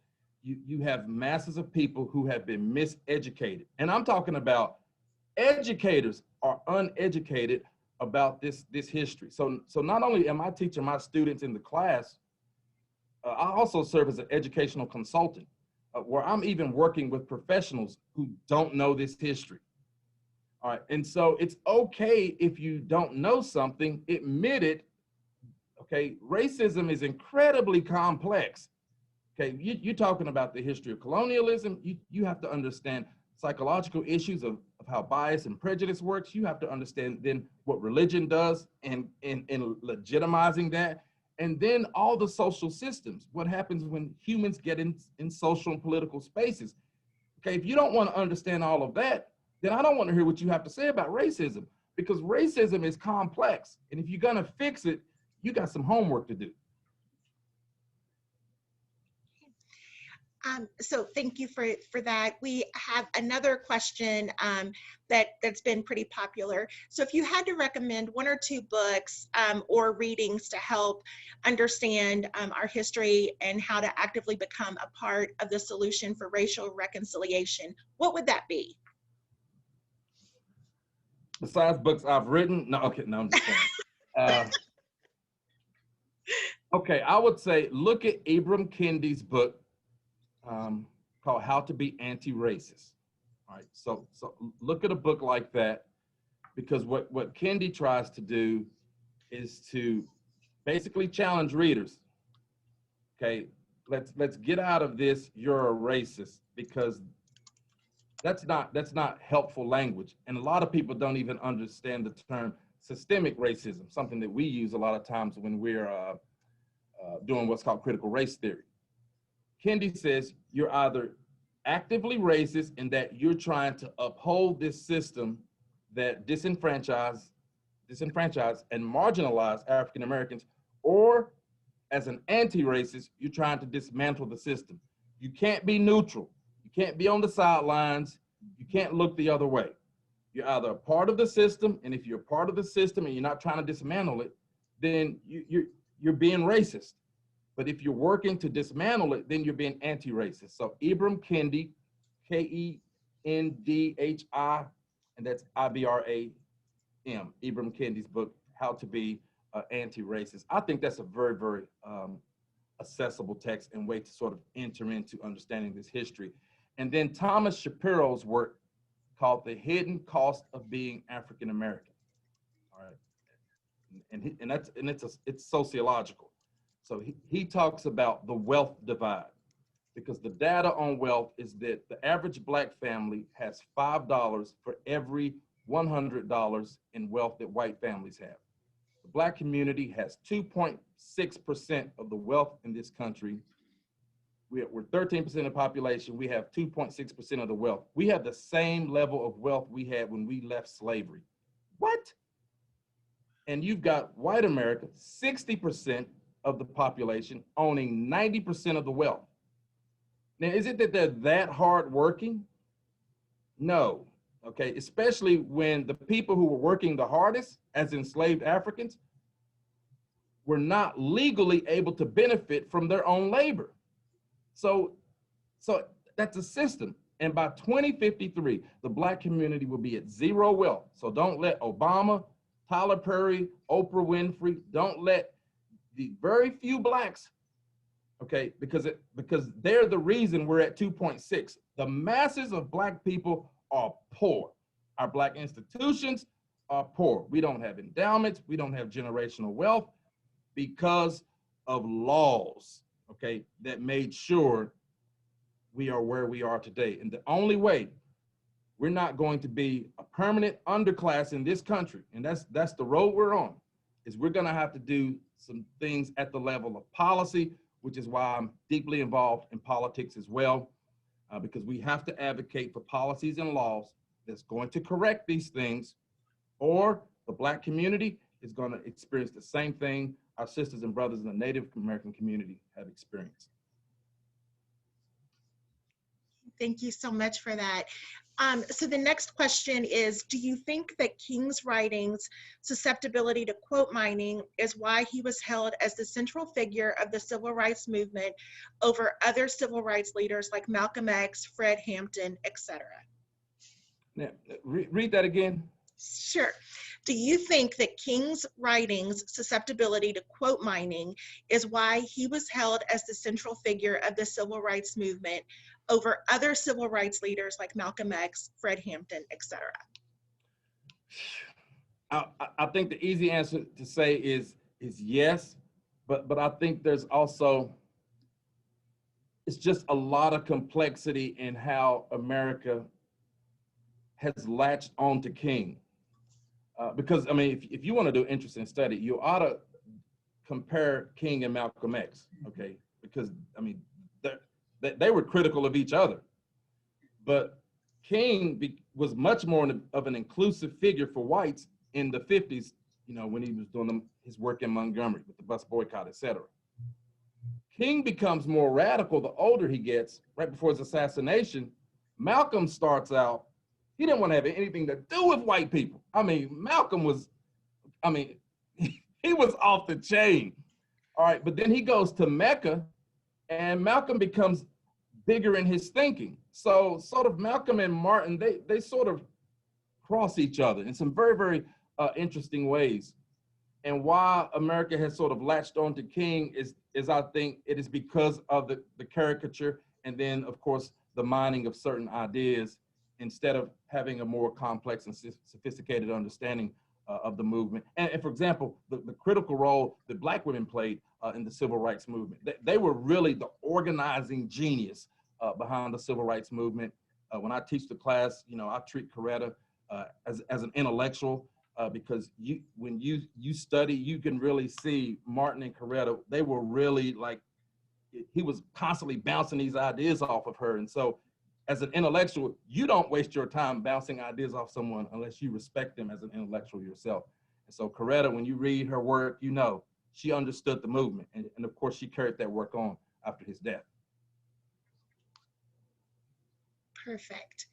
you have masses of people who have been miseducated. And I'm talking about educators are uneducated about this history. So not only am I teaching my students in the class, I also serve as an educational consultant, where I'm even working with professionals who don't know this history. All right, and so it's okay if you don't know something, admit it. Okay, racism is incredibly complex. Okay, you're talking about the history of colonialism. You have to understand psychological issues of how bias and prejudice works. You have to understand then what religion does and legitimizing that. And then all the social systems, what happens when humans get in social and political spaces. Okay, if you don't want to understand all of that, then I don't want to hear what you have to say about racism, because racism is complex. And if you're going to fix it, you got some homework to do. So thank you for that. We have another question that's been pretty popular. So if you had to recommend one or two books or readings to help understand our history and how to actively become a part of the solution for racial reconciliation, what would that be? Besides books I've written? No, okay, no, I'm just saying. Okay, I would say look at Ibram Kendi's book called How to Be Anti-Racist. All right, so look at a book like that, because what Kendi tries to do is to basically challenge readers. Okay, let's get out of this "you're a racist," because that's not helpful language. And a lot of people don't even understand the term systemic racism, something that we use a lot of times when we're doing what's called critical race theory. Kendi says you're either actively racist in that you're trying to uphold this system that disenfranchise and marginalize African Americans, or as an anti-racist, you're trying to dismantle the system. You can't be neutral. You can't be on the sidelines. You can't look the other way. You're either a part of the system, and if you're a part of the system and you're not trying to dismantle it, then you're being racist. But if you're working to dismantle it, then you're being anti-racist. So Ibram Kendi, Kendhi, and that's Ibram, Ibram Kendi's book, How to Be Anti-Racist. I think that's a very, very accessible text and way to sort of enter into understanding this history. And then Thomas Shapiro's work called The Hidden Cost of Being African American. All right, and it's sociological. So he talks about the wealth divide, because the data on wealth is that the average Black family has $5 for every $100 in wealth that white families have. The Black community has 2.6% of the wealth in this country. We're 13% of the population. We have 2.6% of the wealth. We have the same level of wealth we had when we left slavery. What? And you've got white America, 60% of the population, owning 90% of the wealth. Now, is it that they're that hardworking? No. Okay, especially when the people who were working the hardest as enslaved Africans were not legally able to benefit from their own labor. So that's a system. And by 2053, the Black community will be at zero wealth. So don't let Obama, Tyler Perry, Oprah Winfrey, don't let the very few Blacks, okay, because they're the reason we're at 2.6. The masses of Black people are poor. Our Black institutions are poor. We don't have endowments. We don't have generational wealth because of laws, okay, that made sure we are where we are today. And the only way we're not going to be a permanent underclass in this country, and that's the road we're on, is we're gonna have to do some things at the level of policy, which is why I'm deeply involved in politics as well, because we have to advocate for policies and laws that's going to correct these things, or the Black community is gonna experience the same thing our sisters and brothers in the Native American community have experienced. Thank you so much for that. So the next question is, do you think that King's writings' susceptibility to quote mining is why he was held as the central figure of the civil rights movement over other civil rights leaders like Malcolm X, Fred Hampton, etc.? Now, read that again. Sure. Do you think that King's writings' susceptibility to quote mining is why he was held as the central figure of the civil rights movement over other civil rights leaders like Malcolm X, Fred Hampton, etc.? I think the easy answer to say is yes, but I think there's also, it's just a lot of complexity in how America has latched on to King. Because, I mean, if you want to do an interesting study, you ought to compare King and Malcolm X, okay? Because, I mean, they were critical of each other. But King was much more of an inclusive figure for whites in the 50s, you know, when he was doing his work in Montgomery with the bus boycott, et cetera. King becomes more radical the older he gets. Right before his assassination, Malcolm starts out, he didn't want to have anything to do with white people. I mean, Malcolm was, I mean, he was off the chain. All right, but then he goes to Mecca, and Malcolm becomes bigger in his thinking. So sort of Malcolm and Martin, they sort of cross each other in some very, very interesting ways. And why America has sort of latched on to King is I think it is because of the caricature, and then of course the mining of certain ideas, instead of having a more complex and sophisticated understanding of the movement. And for example, the critical role that Black women played in the civil rights movement. They were really the organizing genius behind the civil rights movement. When I teach the class, you know, I treat Coretta as an intellectual, because when you study, you can really see Martin and Coretta, they were really like, he was constantly bouncing these ideas off of her. And so as an intellectual, you don't waste your time bouncing ideas off someone unless you respect them as an intellectual yourself. And so Coretta, when you read her work, you know, she understood the movement. And of course, she carried that work on after his death. Perfect.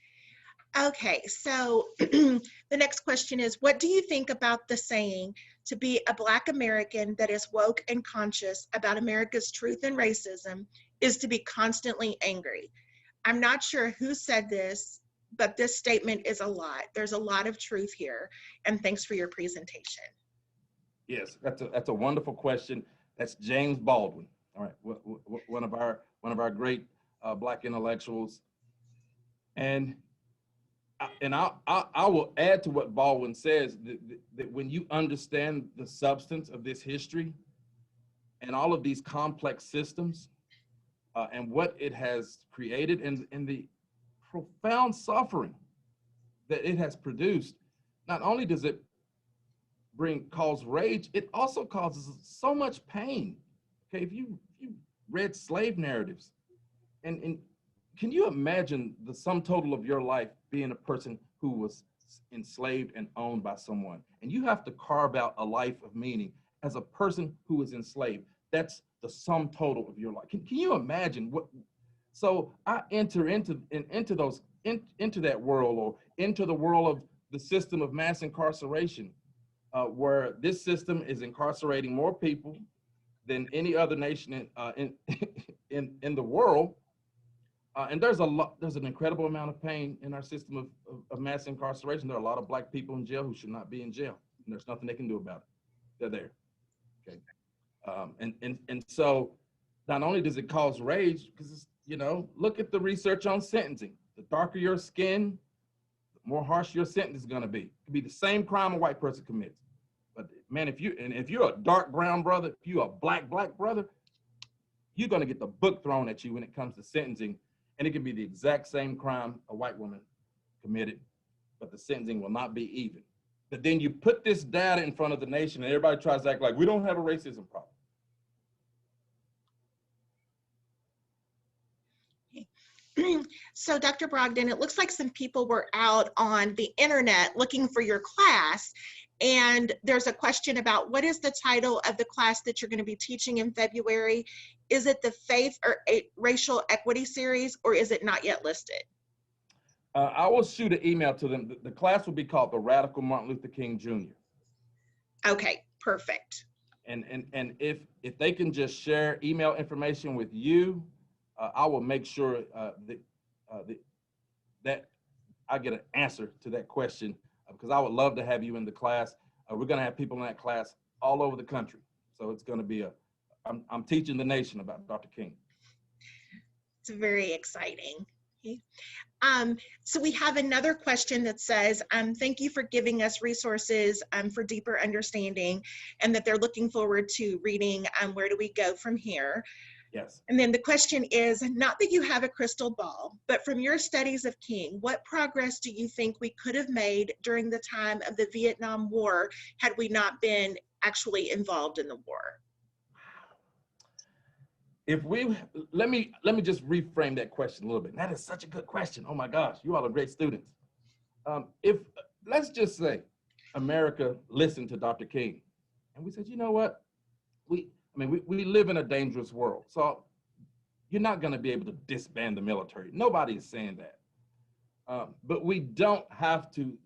Okay, so the next question is, what do you think about the saying, to be a Black American that is woke and conscious about America's truth and racism is to be constantly angry? I'm not sure who said this, but this statement is a lot. There's a lot of truth here, and thanks for your presentation. Yes, that's a wonderful question. That's James Baldwin. All right, one of our great Black intellectuals, and I will add to what Baldwin says that when you understand the substance of this history and all of these complex systems, and what it has created and the profound suffering that it has produced, not only does it cause rage, it also causes so much pain. Okay, if you read slave narratives, and can you imagine the sum total of your life being a person who was enslaved and owned by someone, and you have to carve out a life of meaning as a person who is enslaved? That's the sum total of your life. Can you imagine what? So I enter into that world, or into the world of the system of mass incarceration, where this system is incarcerating more people than any other nation in the world. And there's an incredible amount of pain in our system of mass incarceration. There are a lot of Black people in jail who should not be in jail, and there's nothing they can do about it. They're there. Okay. And so not only does it cause rage, because, you know, look at the research on sentencing. The darker your skin, the more harsh your sentence is going to be. It could be the same crime a white person commits. But man, if you're a dark brown brother, if you're a black brother, you're going to get the book thrown at you when it comes to sentencing. And it can be the exact same crime a white woman committed, but the sentencing will not be even. But then you put this data in front of the nation and everybody tries to act like we don't have a racism problem. So Dr. Brogdon, it looks like some people were out on the internet looking for your class. And there's a question about what is the title of the class that you're going to be teaching in February? Is it the Faith or Racial Equity series, or is it not yet listed? I will shoot an email to them. The class will be called the Radical Martin Luther King Jr. Okay, perfect. And if they can just share email information with you, I will make sure that I get an answer to that question, because I would love to have you in the class. We're going to have people in that class all over the country. So it's going to be I'm teaching the nation about Dr. King. It's very exciting. Okay. So we have another question that says, thank you for giving us resources for deeper understanding, and that they're looking forward to reading Where Do We Go From Here? Yes. And then the question is, not that you have a crystal ball, but from your studies of King, what progress do you think we could have made during the time of the Vietnam War had we not been actually involved in the war? Let me just reframe that question a little bit. That is such a good question. Oh my gosh, you all are great students. If let's just say America listened to Dr. King and we said, you know what, we live in a dangerous world, so you're not going to be able to disband the military. Nobody is saying that, but we don't have to.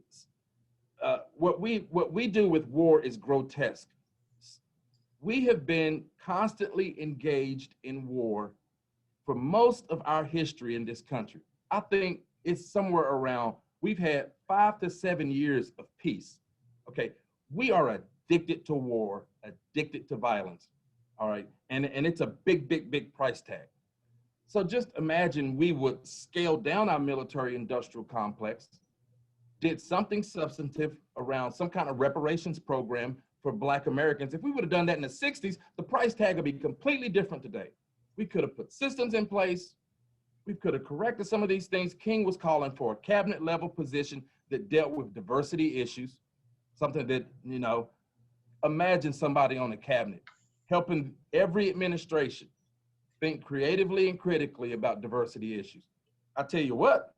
What we do with war is grotesque. We have been constantly engaged in war for most of our history in this country. I think it's somewhere around, we've had 5 to 7 years of peace. Okay, we are addicted to war, addicted to violence. All right, and it's a big price tag. So just imagine we would scale down our military industrial complex, did something substantive around some kind of reparations program for Black Americans. If we would have done that in the 60s, the price tag would be completely different today. We could have put systems in place. We could have corrected some of these things. King was calling for a cabinet level position that dealt with diversity issues, something that, you know, imagine somebody on the cabinet helping every administration think creatively and critically about diversity issues. I tell you what,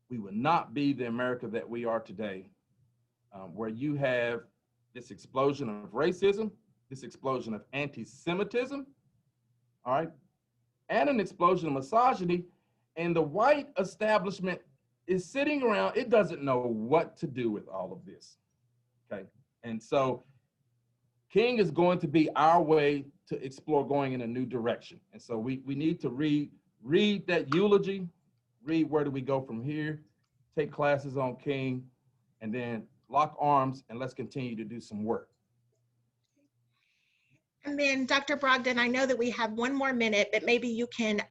we would not be the America that we are today, where you have this explosion of racism, this explosion of anti-Semitism, all right, and an explosion of misogyny, and the white establishment is sitting around, it doesn't know what to do with all of this, okay? And so King is going to be our way to explore going in a new direction. And so we need to read that eulogy, read Where Do We Go From Here, take classes on King, and then lock arms and let's continue to do some work. And then Dr. Brogdon, I know that we have one more minute, but maybe you can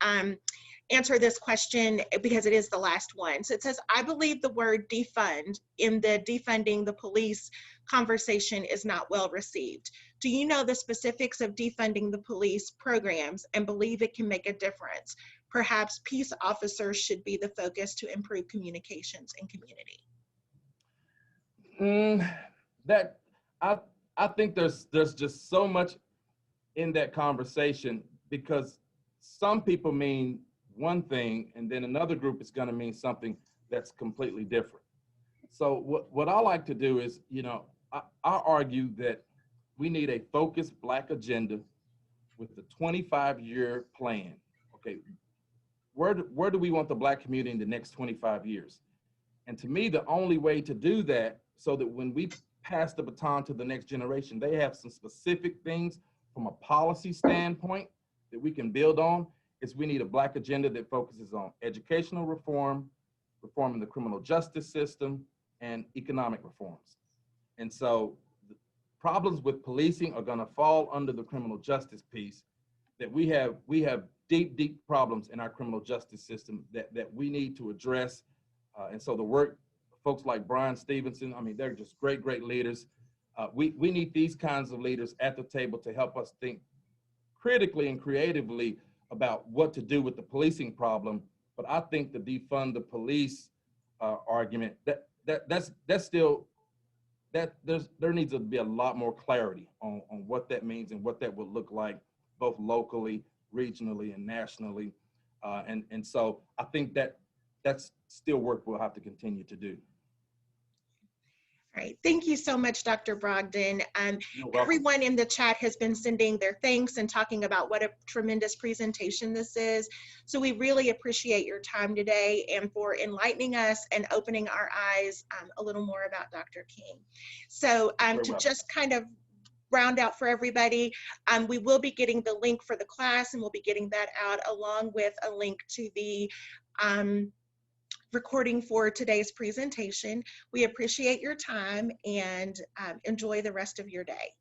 answer this question because it is the last one. So it says, I believe the word defund in the defunding the police conversation is not well received. Do you know the specifics of defunding the police programs and believe it can make a difference? Perhaps peace officers should be the focus to improve communications in community. I think there's just so much in that conversation, because some people mean one thing and then another group is going to mean something that's completely different. So what I like to do is, you know, I argue that we need a focused Black agenda with a 25-year plan. Okay, where do we want the Black community in the next 25 years? And to me, the only way to do that, so that when we pass the baton to the next generation, they have some specific things from a policy standpoint that we can build on, is we need a Black agenda that focuses on educational reform, reforming the criminal justice system, and economic reforms. And so the problems with policing are going to fall under the criminal justice piece, that we have deep problems in our criminal justice system that we need to address. And so the work, folks like Brian Stevenson, I mean, they're just great leaders. We need these kinds of leaders at the table to help us think critically and creatively about what to do with the policing problem, But I think the defund the police argument, that's still, there needs to be a lot more clarity on what that means and what that would look like, both locally, regionally, and nationally. And so I think that's still work we'll have to continue to do. All right, thank you so much, Dr. Brogdon. You're welcome. Everyone in the chat has been sending their thanks and talking about what a tremendous presentation this is. So we really appreciate your time today and for enlightening us and opening our eyes a little more about Dr. King. So to just kind of round out for everybody, we will be getting the link for the class, and we'll be getting that out along with a link to the recording for today's presentation. We appreciate your time and enjoy the rest of your day.